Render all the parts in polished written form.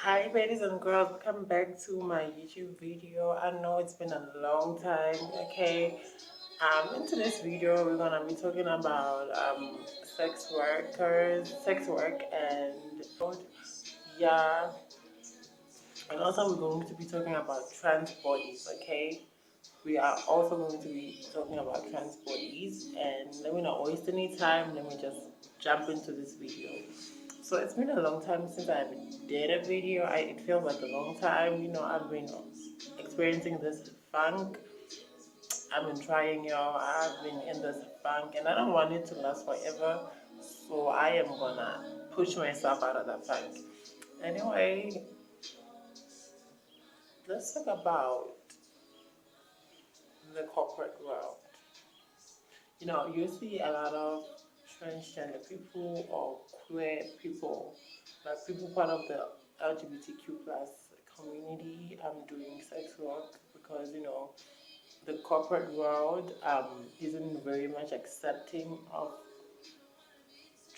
Hi ladies and girls, welcome back to my YouTube video. I know it's been a long time, okay? In today's video we're gonna be talking about sex work and yeah, and also we're going to be talking about trans bodies, okay? We are also going to be talking about trans bodies, and let me not waste any time, let me just jump into this video. So it's been a long time since I did a video. It feels like a long time. I've been experiencing this funk. I've been trying, I've been in this funk, and I don't want it to last forever. So I am gonna push myself out of that funk. Anyway, let's talk about the corporate world. You see a lot of transgender people or queer people, like people part of the LGBTQ plus community, doing sex work because the corporate world isn't very much accepting of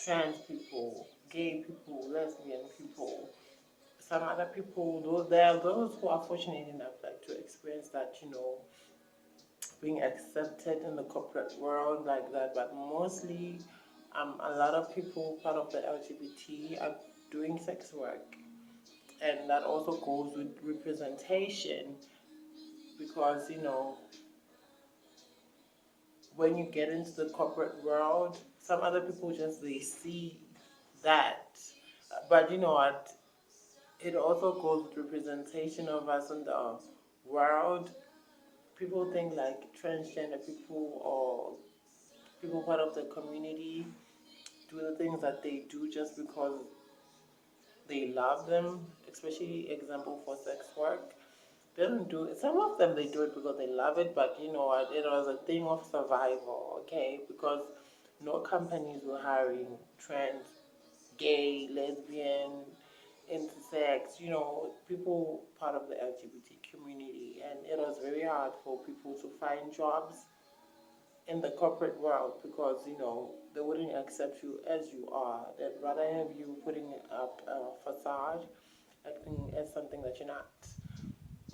trans people, gay people, lesbian people. Some other people, though there are those who are fortunate enough like to experience that, being accepted in the corporate world like that, but mostly a lot of people part of the LGBT are doing sex work, and that also goes with representation because when you get into the corporate world, some other people just they see that, but you know what? It also goes with representation of us in the world. People think like transgender people or people part of the community do the things that they do just because they love them, especially example for sex work. They don't do it. Some of them they do it because they love it, but you know what? It was a thing of survival, okay? Because no companies were hiring trans, gay, lesbian, intersex, people part of the LGBT community, and it was very hard for people to find jobs in the corporate world because they wouldn't accept you as you are. They'd rather have you putting up a facade, acting as something that you're not.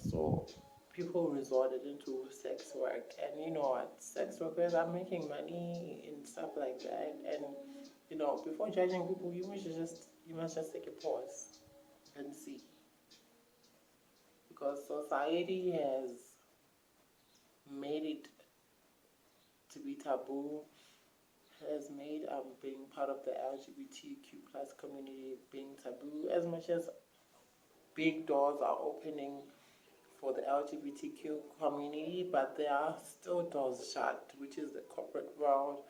So people resorted into sex work, and you know what? Sex workers are making money and stuff like that. And before judging people, you must just take a pause and see, because society has made it to be taboo, has made being part of the LGBTQ plus community being taboo. As much as big doors are opening for the LGBTQ community, but there are still doors shut, which is the corporate world.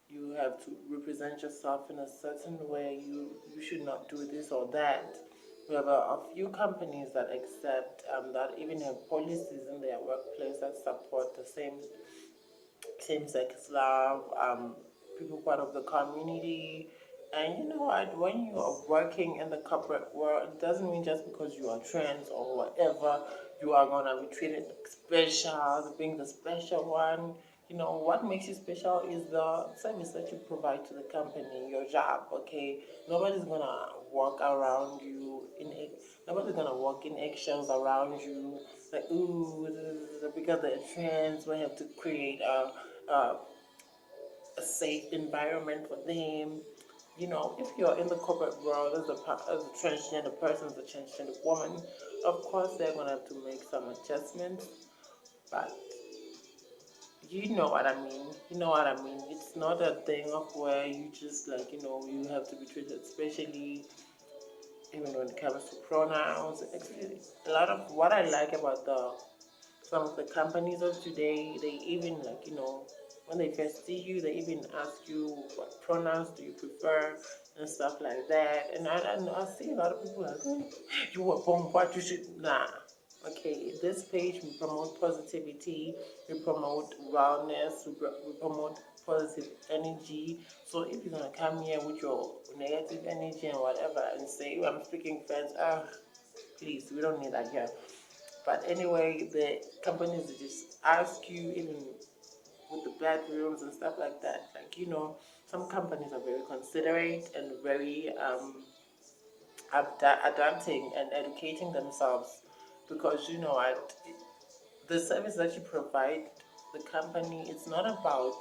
You have to represent yourself in a certain way. You should not do this or that. We have a few companies that accept, that even have policies in their workplace that support the same-sex love, people part of the community. And you know what? When you are working in the corporate world, it doesn't mean just because you are trans or whatever, you are gonna be treated like special, being the special one. What makes you special is the service that you provide to the company, your job. Okay, nobody's gonna walk around you nobody's gonna walk in eggshells around you like, ooh, because they're trans, we have to create a safe environment for them. If you're in the corporate world as a transgender person, as a transgender woman, of course they're gonna have to make some adjustments. But you know what I mean. You know what I mean. It's not a thing of where you just like you have to be treated specially, even when it comes to pronouns. Actually, a lot of what I like about the some of the companies of today, they even like when they first see you, they even ask you what pronouns do you prefer and stuff like that. And I see a lot of people like, you were born what you should nah. Okay, this page we promote positivity, we promote wellness, we promote positive energy. So if you're gonna come here with your negative energy and whatever and say I'm speaking French, please, we don't need that here. But anyway, the companies that just ask you, even with the bedrooms and stuff like that, like some companies are very considerate and very adapting and educating themselves, because the service that you provide the company, it's not about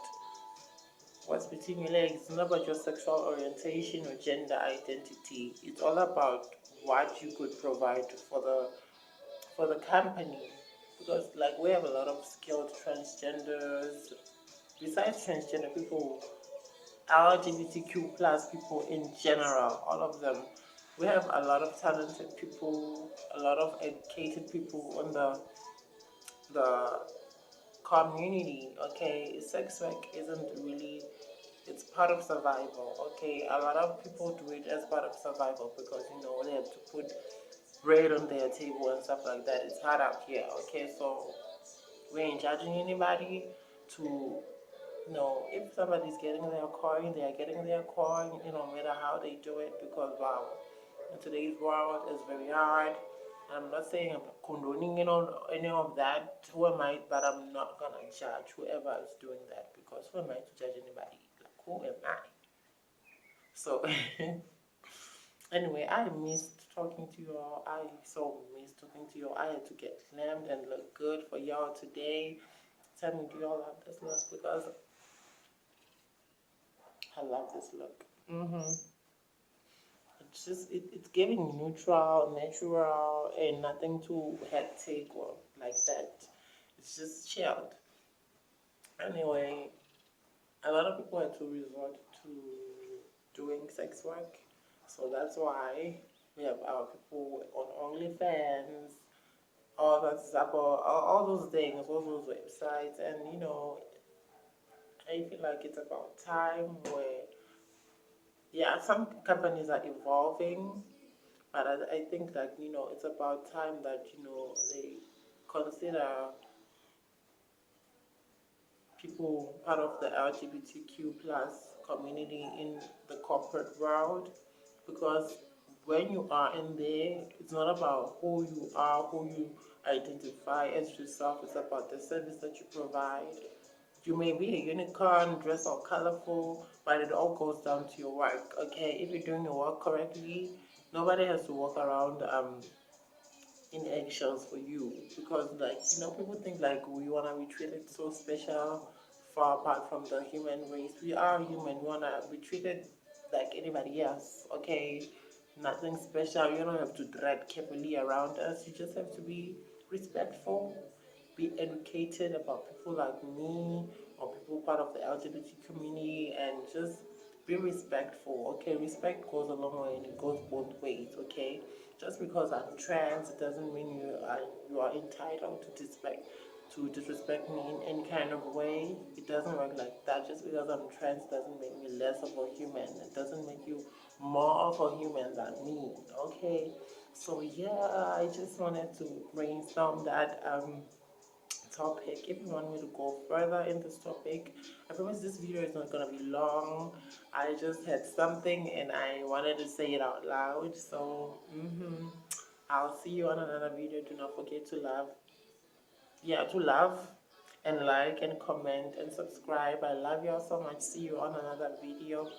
what's between your legs, it's not about your sexual orientation or gender identity. It's all about what you could provide for the company, because like we have a lot of skilled transgenders. Besides transgender people, LGBTQ plus people in general, all of them. We have a lot of talented people, a lot of educated people on the community. Okay, sex work isn't really, it's part of survival. Okay, a lot of people do it as part of survival because they have to put bread on their table and stuff like that. It's hard out here. Okay, so we ain't judging anybody to if somebody's getting their coin, they are getting their coin, no matter how they do it, because wow, in today's world is very hard. I'm not saying I'm condoning any of that. Who am I? But I'm not gonna judge whoever is doing that, because who am I to judge anybody? Like, who am I? So anyway, I missed talking to y'all. I so missed talking to y'all. I had to get glammed and look good for y'all today. Tell me, do y'all love this look? Because I love this look. It's giving neutral, natural, and nothing too hectic or like that. It's just chilled. Anyway, a lot of people had to resort to doing sex work, so that's why we have our people on OnlyFans, all that stuff, all those things, all those websites, and I feel like it's about time where, yeah, some companies are evolving. But I think that it's about time that they consider people part of the LGBTQ plus community in the corporate world, because when you are in there, it's not about who you are, who you identify as yourself. It's about the service that you provide. You may be a unicorn, dressed all colorful, but it all goes down to your work. Okay, if you're doing your work correctly, nobody has to walk around in eggshells for you, because people think like we want to be treated so special, far apart from the human race. We are human. We want to be treated like anybody else. Okay, nothing special. You don't have to drag carefully around us. You just have to be respectful, be educated about people like me or people part of the LGBT community, and just be respectful. Okay, respect goes a long way and it goes both ways. Okay, just because I'm trans, it doesn't mean you are entitled to disrespect me in any kind of way. It doesn't work like that. Just because I'm trans doesn't make me less of a human. It doesn't make you more of a human than me. Okay, so yeah, I just wanted to brainstorm that topic. If you want me to go further in this topic, I promise this video is not gonna be long. I just had something and I wanted to say it out loud. So I'll see you on another video. Do not forget to love and like and comment and subscribe. I love y'all so much. See you on another video.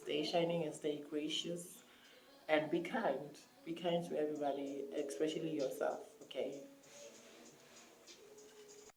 Stay shining and stay gracious and be kind. Be kind to everybody, especially yourself. Okay.